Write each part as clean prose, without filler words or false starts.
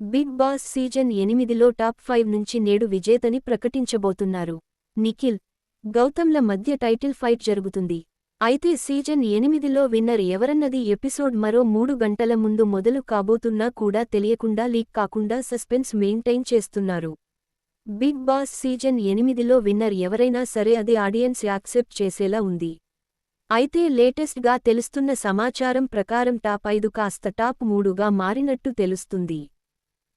Big Boss season 8లో top 5 నుంచి నేడు విజేతని ప్రకటించబోతున్నారు. నిఖిల్, గౌతమ్ల మధ్య టైటిల్ ఫైట్ జరుగుతుంది. అయితే సీజన్ 8లో విన్నర్ ఎవరన్నది ఎపిసోడ్ మరో 3 గంటల ముందు మొదలు కాబోతున్నా కూడా తెలియకుండా లీక్ కాకుండా సస్పెన్స్ మెయింటైన్ చేస్తున్నారు. బిగ్ బాస్ సీజన్ 8లో విన్నర్ ఎవరైనా సరే అది ఆడియన్స్ యాక్సెప్ట్ చేసేలా ఉంది. అయితే లేటెస్ట్ గా తెలుస్తున్న సమాచారం ప్రకారం టాప్ 5 కాస్త టాప్ 3గా మారినట్టు తెలుస్తుంది.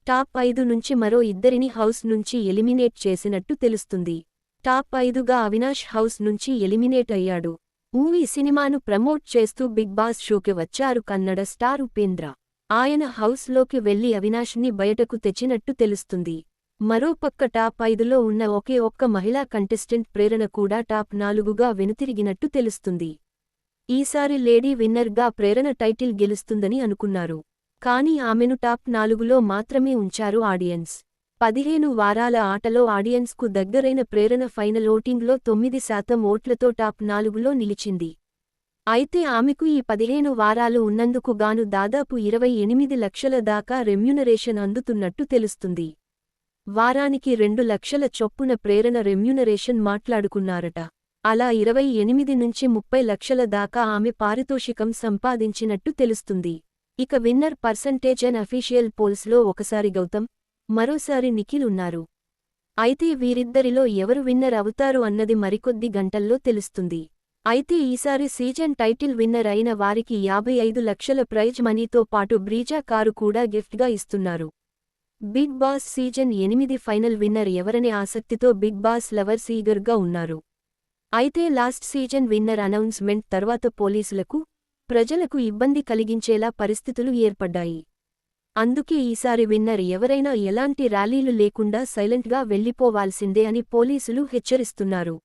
టాప్ 5 నుంచి మరో ఇద్దరిని హౌస్ నుంచి ఎలిమినేట్ చేసినట్టు తెలుస్తుంది. టాప్ 5గా అవినాష్ హౌస్ నుంచి ఎలిమినేట్ అయ్యాడు. ఈ సినిమాను ప్రమోట్ చేస్తూ బిగ్ బాస్ షోకి వచ్చారు కన్నడ స్టార్ ఉపేంద్ర. ఆయన హౌస్లోకి వెళ్లి అవినాష్ని బయటకు తెచ్చినట్టు తెలుస్తుంది. మరోపక్క టాప్ 5లో ఉన్న ఒకే ఒక్క మహిళా కంటెస్టెంట్ ప్రేరణ కూడా టాప్ 4గా వెనుతిరిగినట్టు తెలుస్తుంది. ఈసారి లేడీ విన్నర్గా ప్రేరణ టైటిల్ గెలుస్తుందని అనుకున్నారు. కానీ ఆమెను టాప్ 4లో మాత్రమే ఉంచారు ఆడియన్స్. 15 వారాల ఆటలో ఆడియన్స్కు దగ్గరైన ప్రేరణ ఫైనల్ ఓటింగ్లో 9% ఓట్లతో టాప్ 4లో నిలిచింది. అయితే ఆమెకు ఈ 15 వారాలు ఉన్నందుకు గాను దాదాపు 28 లక్షల దాకా రెమ్యూనరేషన్ అందుతున్నట్టు తెలుస్తుంది. వారానికి 2 లక్షల చొప్పున ప్రేరణ రెమ్యూనరేషన్ మాట్లాడుకున్నారట. అలా 28 నుంచి 30 లక్షల దాకా ఆమె పారితోషికం సంపాదించినట్టు తెలుస్తుంది. ఇక విన్నర్ పర్సంటేజ్ అండ్ అఫీషియల్ పోల్స్లో ఒకసారి గౌతమ్, మరోసారి నిఖిల్ ఉన్నారు. అయితే వీరిద్దరిలో ఎవరు విన్నర్ అవుతారు అన్నది మరికొద్ది గంటల్లో తెలుస్తుంది. అయితే ఈసారి సీజన్ టైటిల్ విన్నర్ అయిన వారికి 55 లక్షల ప్రైజ్ మనీతో పాటు బ్రీజా కారు కూడా గిఫ్ట్గా ఇస్తున్నారు. Bigg Boss season 8 final winner ఎవరనే ఆసక్తితో బిగ్ బాస్ లవర్స్ ఈగర్గా ఉన్నారు. అయితే లాస్ట్ సీజన్ విన్నర్ అనౌన్స్మెంట్ తర్వాత పోలీసులకు, ప్రజలకు ఇబ్బంది కలిగించేలా పరిస్థితులు ఏర్పడ్డాయి. అందుకే ఈసారి విన్నర్ ఎవరైనా ఎలాంటి ర్యాలీలు లేకుండా సైలెంట్గా వెళ్లిపోవాల్సిందే అని పోలీసులు హెచ్చరిస్తున్నారు.